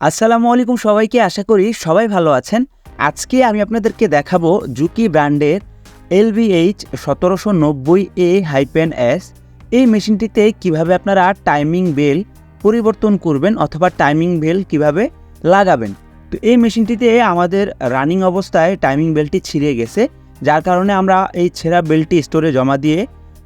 আসসালামু আলাইকুম সবাইকে, আশা করি সবাই ভালো আছেন। আজকে আমি আপনাদেরকে দেখাবো জুকি ব্র্যান্ডের LBH-1790A-S এই মেশিনটিতে কিভাবে আপনারা টাইমিং বেল পরিবর্তন করবেন অথবা টাইমিং বেল কিভাবে লাগাবেন। তো এই মেশিনটিতে আমাদের রানিং অবস্থায় টাইমিং বেলটি ছিঁড়ে গেছে, যার কারণে আমরা এই ছেঁড়া বেলটি স্টোরে জমা দিয়ে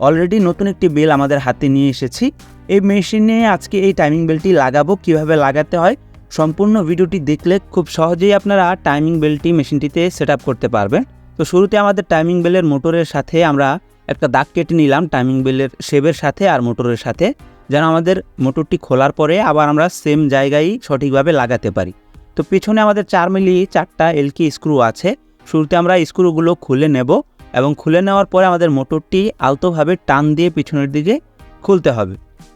অলরেডি নতুন একটি বেল আমাদের হাতে নিয়ে এসেছি। এই মেশিনে আজকে এই টাইমিং বেলটি লাগাবো, কিভাবে লাগাতে হয় সম্পূর্ণ ভিডিওটি দেখলে খুব সহজেই আপনারা টাইমিং বেলটি মেশিনটিতে সেট আপ করতে পারবেন। তো শুরুতে আমাদের টাইমিং বেলের মোটরের সাথে আমরা একটা দাগ কেটে নিলাম, টাইমিং বেলের শেবের সাথে আর মোটরের সাথে, যেন আমাদের মোটরটি খোলার পরে আবার আমরা সেম জায়গায় সঠিকভাবে লাগাতে পারি। তো পিছনে আমাদের 4 মিলি 4টা এলকি স্ক্রু আছে। শুরুতে আমরা স্ক্রুগুলো খুলে নেব এবং খুলে নেওয়ার পরে আমাদের মোটরটি আলতোভাবে টান দিয়ে পিছনের দিকে খুলতে হবে।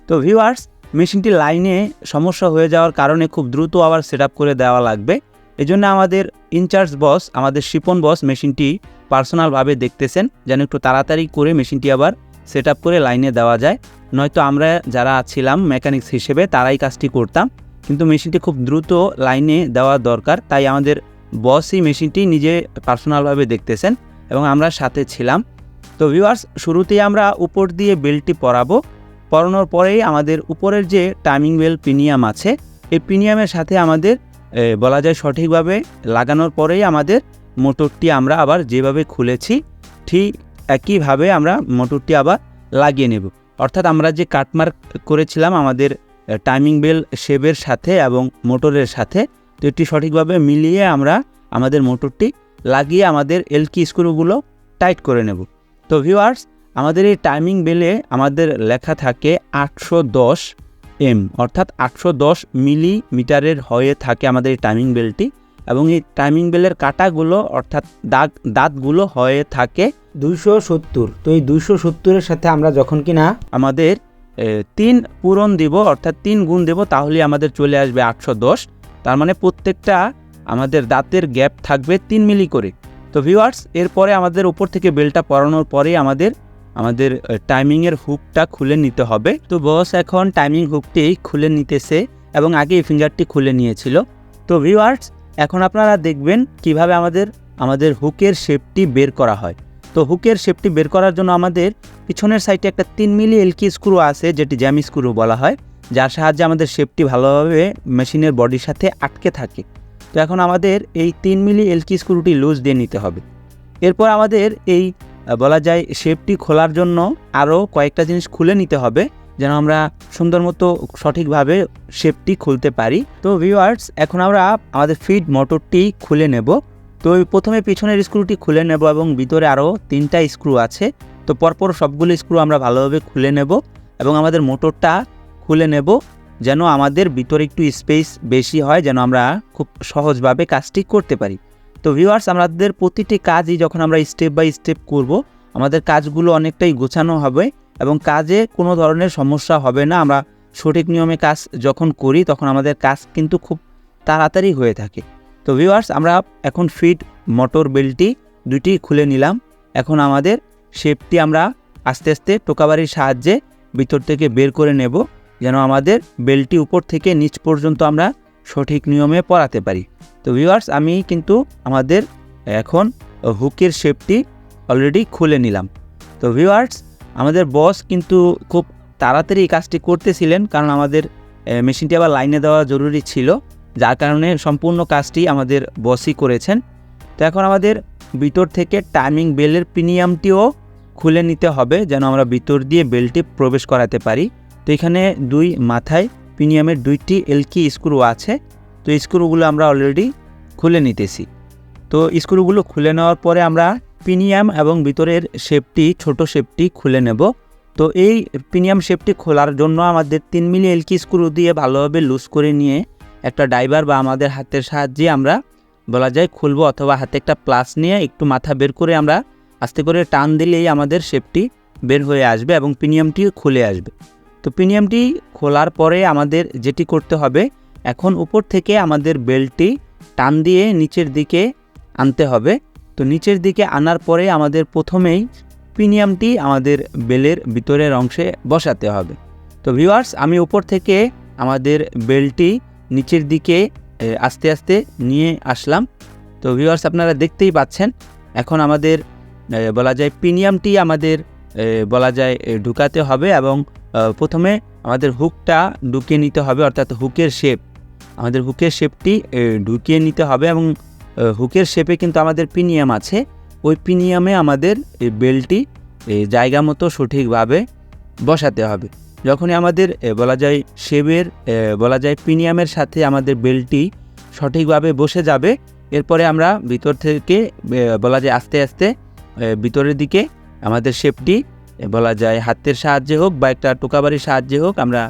তো ভিউয়ার্স, মেশিনটি লাইনে সমস্যা হয়ে যাওয়ার কারণে খুব দ্রুত আবার সেট আপ করে দেওয়া লাগবে। এজন্য আমাদের ইনচার্জ বস, আমাদের শিপন বস মেশিনটি পার্সোনালভাবে দেখতেছেন যেন একটু তাড়াতাড়ি করে মেশিনটি আবার সেট আপ করে লাইনে দেওয়া যায়। নয়তো আমরা যারা ছিলাম মেকানিক্স হিসেবে তারাই কাজটি করতাম, কিন্তু মেশিনটি খুব দ্রুত লাইনে দেওয়া দরকার, তাই আমাদের বসই মেশিনটি নিজে পার্সোনালভাবে দেখতেছেন এবং আমরা সাথে ছিলাম। তো ভিউয়ার্স, শুরুতেই আমরা উপর দিয়ে বেল্টটি পরাবো। পরানোর পরেই আমাদের উপরের যে টাইমিং বেল প্রিমিয়াম আছে, এই প্রিমিয়ামের সাথে আমাদের বলা যায় সঠিকভাবে লাগানোর পরেই আমাদের মোটরটি আমরা আবার যেভাবে খুলেছি ঠিক একইভাবে আমরা মোটরটি আবার লাগিয়ে নেব। অর্থাৎ আমরা যে কাটমার্ক করেছিলাম আমাদের টাইমিং বেল শেবের সাথে এবং মোটরের সাথে, তো এটি সঠিকভাবে মিলিয়ে আমরা আমাদের মোটরটি লাগিয়ে আমাদের এলকি স্ক্রুগুলো টাইট করে নেব। তো ভিউয়ার্স, আমাদের এই টাইমিং বেলে আমাদের লেখা থাকে 810 এম, অর্থাৎ 810 মিলিমিটারের হয়ে থাকে আমাদের এই টাইমিং বেলটি, এবং এই টাইমিং বেলের কাটাগুলো অর্থাৎ দাঁতগুলো হয়ে থাকে 270। তো এই 270-এর সাথে আমরা যখন কিনা আমাদের 3 পূরণ দিব অর্থাৎ 3 গুণ দেব, তাহলে আমাদের চলে আসবে 810। তার মানে প্রত্যেকটা আমাদের দাঁতের গ্যাপ থাকবে 3 মিলি করে। তো ভিউয়ার্স, এরপরে আমাদের উপর থেকে বেলটা পরানোর পরেই আমাদের টাইমিংয়ের হুকটা খুলে নিতে হবে। তো বস এখন টাইমিং হুকটি খুলে নিতেছে এবং আগে এই ফিঙ্গারটি খুলে নিয়েছিল। তো ভিউয়ার্স, এখন আপনারা দেখবেন কিভাবে আমাদের হুকের শেপটি বের করা হয়। তো হুকের শেপটি বের করার জন্য আমাদের পিছনের সাইডে একটা 3 মিলি এলকি স্ক্রু আছে, যেটি জ্যাম স্ক্রু বলা হয়, যার সাহায্যে আমাদের শেপটি ভালোভাবে মেশিনের বডির সাথে আটকে থাকে। তো এখন আমাদের এই 3 মিলি এলকি স্ক্রুটি লুজ দিয়ে নিতে হবে। এরপর আমাদের এই বলা যায় শেপটি খোলার জন্য আরও কয়েকটা জিনিস খুলে নিতে হবে, যেন আমরা সুন্দর মতো সঠিকভাবে শেপটি খুলতে পারি। তো ভিউয়ার্স, এখন আমরা আমাদের ফিড মোটরটি খুলে নেব। তো প্রথমে পিছনের স্ক্রুটি খুলে নেব এবং ভিতরে আরও 3টা স্ক্রু আছে। তো পরপর সবগুলো স্ক্রু আমরা ভালোভাবে খুলে নেব এবং আমাদের মোটরটা খুলে নেব, যেন আমাদের ভিতরে একটু স্পেস বেশি হয়, যেন আমরা খুব সহজভাবে কাজটি করতে পারি। তো ভিউয়ার্স, আমাদের প্রতিটি কাজই যখন আমরা স্টেপ বাই স্টেপ করব, আমাদের কাজগুলো অনেকটাই গোছানো হবে এবং কাজে কোনো ধরনের সমস্যা হবে না। আমরা সঠিক নিয়মে কাজ যখন করি তখন আমাদের কাজ কিন্তু খুব তাড়াতাড়ি হয়ে থাকে। তো ভিউয়ার্স, আমরা এখন ফিড মোটর বেলটি দুটি খুলে নিলাম। এখন আমাদের শেপটি আমরা আস্তে আস্তে টোকাবারির সাহায্যে ভিতর থেকে বের করে নেব, যেন আমাদের বেলটি উপর থেকে নিচ পর্যন্ত আমরা সঠিক নিয়মে পরাতে পারি। তো ভিউয়ার্স, আমি কিন্তু আমাদের এখন হুকের শেপটি অলরেডি খুলে নিলাম। তো ভিউয়ার্স, আমাদের বস কিন্তু খুব তাড়াতাড়ি কাজটি করতেছিলেন, কারণ আমাদের মেশিনটি আবার লাইনে দেওয়া জরুরি ছিল, যার কারণে সম্পূর্ণ কাজটি আমাদের বসই করেছেন। তো এখন আমাদের ভিতর থেকে টাইমিং বেলের প্রিমিয়ামটিও খুলে নিতে হবে, যেন আমরা ভিতর দিয়ে বেলটি প্রবেশ করাতে পারি। তো এখানে দুই মাথায় প্রিমিয়ামের 2টি এলকি স্ক্রু আছে। তো স্ক্রুগুলো আমরা অলরেডি খুলে নিতেছি। তো স্ক্রুগুলো খুলে নেওয়ার পরে আমরা প্রিমিয়াম এবং ভিতরের শেপটি, ছোট শেপটি খুলে নেব। তো এই প্রিমিয়াম শেপটি খোলার জন্য আমাদের 3 মিলি এলকি স্ক্রু দিয়ে ভালোভাবে লুজ করে নিয়ে একটা ড্রাইভার বা আমাদের হাতের সাহায্যে আমরা বলা যায় খুলবো, অথবা হাতে একটা প্লাস নিয়ে একটু মাথা বের করে আমরা আস্তে করে টান দিলেই আমাদের শেপটি বের হয়ে আসবে এবং প্রিমিয়ামটি খুলে আসবে। তো প্রিমিয়ামটি খোলার পরে আমাদের যেটি করতে হবে, এখন উপর থেকে আমাদের বেলটি টান দিয়ে নিচের দিকে আনতে হবে। তো নিচের দিকে আনার পরে আমাদের প্রথমেই প্রিমিয়ামটি আমাদের বেলের ভিতরের অংশে বসাতে হবে। তো ভিউয়ার্স, আমি উপর থেকে আমাদের বেলটি নিচের দিকে আস্তে আস্তে নিয়ে আসলাম। তো ভিউয়ার্স আপনারা দেখতেই পাচ্ছেন এখন আমাদের বলা যায় পিনিয়ামটি আমাদের বলা যায় ঢুকাতে হবে এবং প্রথমে আমাদের হুকটা ঢুকিয়ে নিতে হবে, অর্থাৎ হুকের শেপ, আমাদের হুকের শেপটি ঢুকিয়ে নিতে হবে এবং হুকের শেপে কিন্তু আমাদের পিনিয়াম আছে, ওই পিনিয়ামে আমাদের এই বেল্টটি জায়গা মতো সঠিকভাবে বসাতে হবে। যখনই আমাদের বলা যায় শেপের বলা যায় পিনিয়ামের সাথে আমাদের বেল্টটি সঠিকভাবে বসে যাবে, এরপরে আমরা ভিতর থেকে বলা যায় আস্তে আস্তে ভিতরের দিকে আমাদের শেপটি বলা যায় হাতের সাহায্যে হোক বা একটা টোকাবাড়ির সাহায্যে হোক আমরা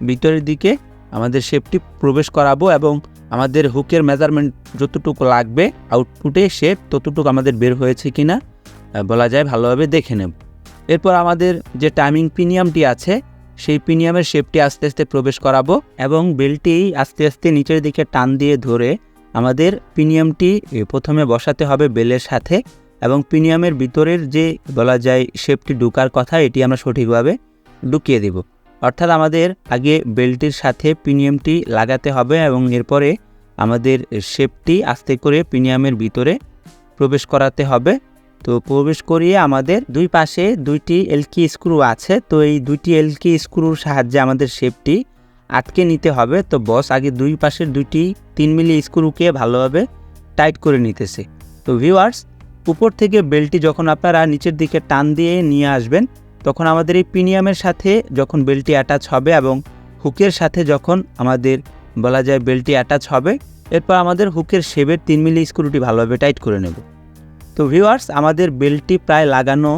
ভিতরের দিকে আমাদের শেপটি প্রবেশ করাবো এবং আমাদের হুকের মেজারমেন্ট যতটুকু লাগবে আউটপুটে শেপ ততটুকু আমাদের বের হয়েছে কিনা বলা যায় ভালোভাবে দেখে নেব। এরপর আমাদের যে টাইমিং পিনিয়ামটি আছে সেই পিনিয়ামের শেপটি আস্তে আস্তে প্রবেশ করাবো এবং বেল্টটি আস্তে আস্তে নিচের দিকে টান দিয়ে ধরে আমাদের পিনিয়ামটি প্রথমে বসাতে হবে বেলের সাথে এবং পিনিয়ামের ভিতরের যে বলা যায় শেপটি ঢুকার কথা এটি আমরা সঠিকভাবে ঢুকিয়ে দেব। অর্থাৎ আমাদের আগে বেল্টের সাথে পিনিয়ামটি লাগাতে হবে এবং এরপরে আমাদের শেপটি আস্তে করে পিনিয়ামের ভিতরে প্রবেশ করাতে হবে। তো প্রবেশ করিয়ে আমাদের দুই পাশে দুইটি এলকি স্ক্রু আছে, তো এই দুইটি এলকি স্ক্রুর সাহায্যে আমাদের শেপটি আটকে নিতে হবে। তো বস আগে দুই পাশের দুইটি 3 মিলি স্ক্রুকে ভালোভাবে টাইট করে নিতেছে। তো ভিউয়ার্স উপর থেকে বেল্টটি যখন আপনারা নিচের দিকে টান দিয়ে নিয়ে আসবেন তখন আমাদের এই পিনিয়ামের সাথে যখন বেল্টটি অ্যাটাচ হবে এবং হুকের সাথে যখন আমাদের বলা যায় বেল্টটি অ্যাটাচ হবে এরপর আমাদের হুকের শেপের 3 মিলি স্ক্রুটি ভালোভাবে টাইট করে নেব। তো ভিউয়ার্স আমাদের বেল্টটি প্রায় লাগানো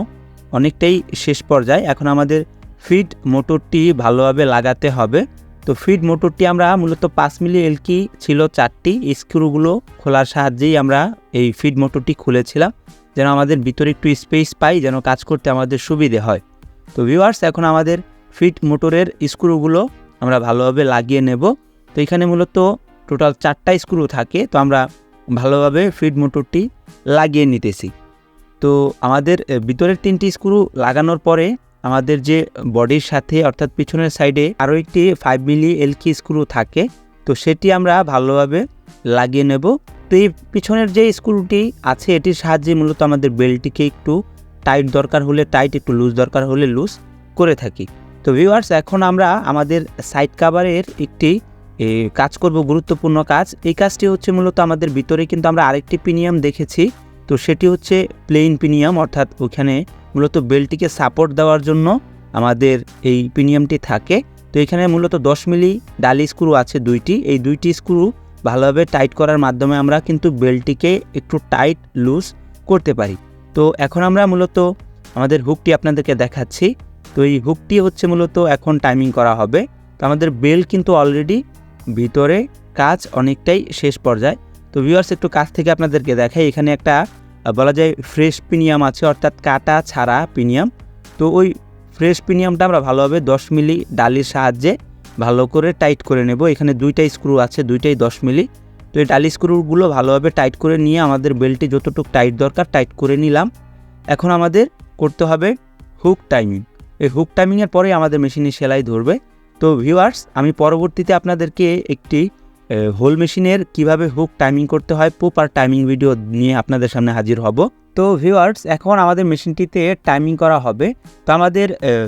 অনেকটাই শেষ পর্যায়ে, এখন আমাদের ফিড মোটরটি ভালোভাবে লাগাতে হবে। তো ফিড মোটরটি আমরা মূলত 5 মিলি এলকি ছিল 4টি, স্ক্রুগুলো খোলার সাহায্যেই আমরা এই ফিড মোটরটি খুলেছিলাম যেন আমাদের ভিতরে একটু স্পেস পাই, যেন কাজ করতে আমাদের সুবিধে হয়। তো ভিউয়ার্স এখন আমাদের ফিড মোটরের স্ক্রুগুলো আমরা ভালোভাবে লাগিয়ে নেব। তো এখানে মূলত টোটাল 4টা স্ক্রু থাকে, তো আমরা ভালোভাবে ফিড মোটরটি লাগিয়ে নিতেছি। তো আমাদের ভিতরের 3টি স্ক্রু লাগানোর পরে আমাদের যে বডির সাথে অর্থাৎ পিছনের সাইডে আরও একটি 5 মিলি এলকি স্ক্রু থাকে, তো সেটি আমরা ভালোভাবে লাগিয়ে নেব। তো এই পিছনের যে স্ক্রুটি আছে এটির সাহায্যে মূলত আমাদের বেল্টটিকে একটু টাইট দরকার হলে টাইট, একটু লুজ দরকার হলে লুজ করে থাকি। তো ভিউয়ার্স এখন আমরা আমাদের সাইড কাভারের একটি কাজ করব, গুরুত্বপূর্ণ কাজ। এই কাজটি হচ্ছে মূলত আমাদের ভিতরে কিন্তু আমরা আরেকটি পিনিয়াম দেখেছি, তো সেটি হচ্ছে প্লেন পিনিয়াম, অর্থাৎ ওখানে মূলত বেল্টটিকে সাপোর্ট দেওয়ার জন্য আমাদের এই পিনিয়ামটি থাকে। তো এখানে মূলত 10 মিলি ডালি স্ক্রু আছে দুইটি, এই দুইটি স্ক্রু ভালোভাবে টাইট করার মাধ্যমে আমরা কিন্তু বেল্টটিকে একটু টাইট লুজ করতে পারি। তো এখন আমরা মূলত আমাদের হুকটি আপনাদেরকে দেখাচ্ছি। তো এই হুকটি হচ্ছে মূলত এখন টাইমিং করা হবে। তো আমাদের বেল্ট কিন্তু অলরেডি ভিতরে কাজ অনেকটাই শেষ পর্যায়ে। তো ভিউয়ার্স একটু কাছ থেকে আপনাদেরকে দেখাই, এখানে একটা বলা যায় ফ্রেশ পিনিয়াম আছে, অর্থাৎ কাটা ছাড়া পিনিয়াম। তো ওই ফ্রেশ পিনিয়ামটা আমরা ভালোভাবে 10 মিলি ডালির সাহায্যে ভালো করে টাইট করে নেব। এখানে দুইটা স্ক্রু আছে, দুইটাই 10 মিলি। তো এই ডালি স্ক্রুগুলো ভালোভাবে টাইট করে নিয়ে আমাদের বেল্টটি যতটুকু টাইট দরকার টাইট করে নিলাম। এখন আমাদের করতে হবে হুক টাইমিং। এই হুক টাইমিংয়ের পরে আমাদের মেশিনে সেলাই ধরবে। তো ভিউয়ার্স আমি পরবর্তীতে আপনাদেরকে একটি হোল মেশিনের কিভাবে হুক টাইমিং করতে হয় প্রপার টাইমিং ভিডিও নিয়ে আপনাদের সামনে হাজির হব। তো ভিউয়ার্স এখন আমাদের মেশিনটিতে টাইমিং করা হবে। তো আমাদের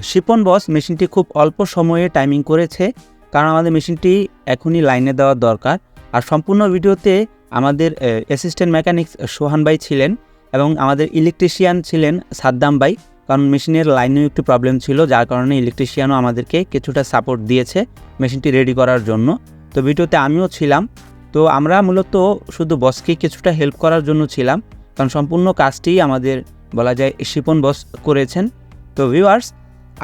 শিপন বস মেশিনটি খুব অল্প সময়ে টাইমিং করেছে, কারণ আমাদের মেশিনটি এখনই লাইনে দেওয়ার দরকার। আর সম্পূর্ণ ভিডিওতে আমাদের অ্যাসিস্ট্যান্ট মেকানিক্স সোহান ভাই ছিলেন এবং আমাদের ইলেকট্রিশিয়ান ছিলেন সাদ্দাম ভাই, কারণ মেশিনের লাইনেও একটু প্রবলেম ছিল, যার কারণে ইলেকট্রিশিয়ানও আমাদেরকে কিছুটা সাপোর্ট দিয়েছে মেশিনটি রেডি করার জন্য। তো ভিডিওতে আমিও ছিলাম। তো আমরা মূলত শুধু বসকে কিছুটা হেল্প করার জন্য ছিলাম, কারণ সম্পূর্ণ কাজটি আমাদের বলা যায় শিপন বস করেছেন। তো ভিউয়ার্স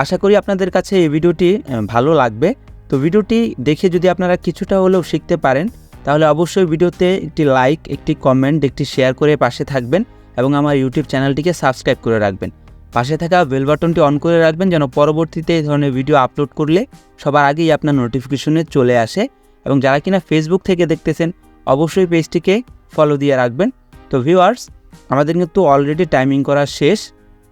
আশা করি আপনাদের কাছে এই ভিডিওটি ভালো লাগবে। তো ভিডিওটি দেখে যদি আপনারা কিছুটা হলেও শিখতে পারেন তাহলে অবশ্যই ভিডিওতে একটি লাইক, একটি কমেন্ট, একটি শেয়ার করে পাশে থাকবেন এবং আমার ইউটিউব চ্যানেলটিকে সাবস্ক্রাইব করে রাখবেন। পাশে থাকা বেল বাটনটি অন করে রাখবেন যেন পরবর্তীতে এই ধরনের ভিডিও আপলোড করলে সবার আগেই আপনার নোটিফিকেশনে চলে আসে। এবং যারা কিনা ফেসবুক থেকে দেখতেছেন অবশ্যই পেজটিকে ফলো দিয়ে রাখবেন। তো ভিউয়ার্স আমাদের কিন্তু অলরেডি টাইমিং করা শেষ।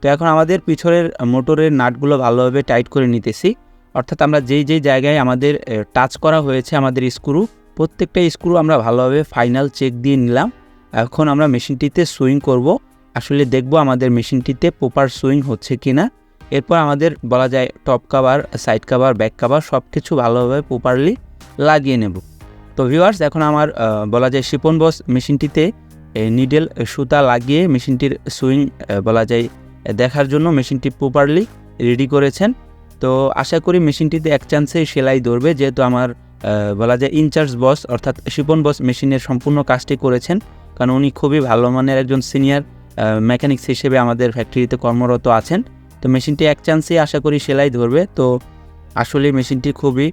তো এখন আমাদের পিছনের মোটরের নাটগুলো ভালোভাবে টাইট করে নিতেছি, অর্থাৎ আমরা যেই জায়গায় আমাদের টাচ করা হয়েছে আমাদের স্ক্রু প্রত্যেকটা স্ক্রু আমরা ভালোভাবে ফাইনাল চেক দিয়ে নিলাম। এখন আমরা মেশিনটিতে সুইং করব, আসলে দেখব আমাদের মেশিনটিতে প্রপার সুইং হচ্ছে কি না। এরপর আমাদের বলা যায় top cover, side cover, back cover সব কিছু ভালোভাবে প্রপারলি লাগিয়ে নেব। তো ভিউয়ার্স, এখন আমার বলা যায় শিপন বস মেশিনটিতে নিডেল সুতা লাগিয়ে মেশিনটির সুইং বলা যায় দেখার জন্য মেশিনটি প্রপারলি রেডি করেছেন। তো আশা করি মেশিনটিতে এক চান্সেই সেলাই ধরবে, যেহেতু আমার বলা যায় ইনচার্জ বস অর্থাৎ শিপন বস মেশিনের সম্পূর্ণ কাজটি করেছেন, কারণ উনি খুবই ভালো মানের একজন সিনিয়র মেকানিক্স হিসেবে আমাদের ফ্যাক্টরিতে কর্মরত আছেন। তো মেশিনটি এক চান্সেই আশা করি সেলাই ধরবে। তো আসলে মেশিনটি খুবই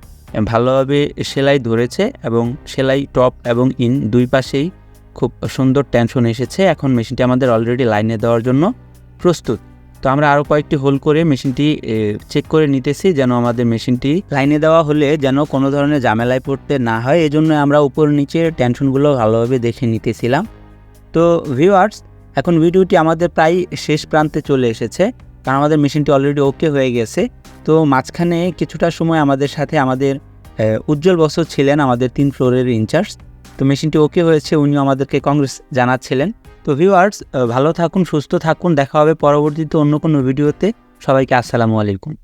ভালোভাবে সেলাই ধরেছে এবং সেলাই টপ এবং ইন দুই পাশেই খুব সুন্দর টেনশন এসেছে। এখন মেশিনটি আমাদের অলরেডি লাইনে দেওয়ার জন্য প্রস্তুত। তো আমরা আরও কয়েকটি হোল করে মেশিনটি চেক করে নিতেছি, যেন আমাদের মেশিনটি লাইনে দেওয়া হলে যেন কোনো ধরনের ঝামেলায় পড়তে না হয়, এজন্য আমরা উপর নিচের টেনশনগুলো ভালোভাবে দেখে নিতেছিলাম। তো ভিউয়ার্স, এখন ভিডিওটি আমাদের প্রায় শেষ প্রান্তে চলে এসেছে, কারণ আমাদের মেশিনটি অলরেডি ওকে হয়ে গেছে। তো মাঝখানে কিছুটা সময় আমাদের সাথে আমাদের উজ্জ্বল বসও ছিলেন, আমাদের 3 ফ্লোরের ইনচার্জ। তো মেশিনটি ওকে হয়েছে, উনিও আমাদেরকে কংগ্রেস জানাচ্ছিলেন। তো ভিউয়ার্স, ভালো থাকুন, সুস্থ থাকুন, দেখা হবে পরবর্তীতে অন্য কোনো ভিডিওতে। সবাইকে আসসালামু আলাইকুম।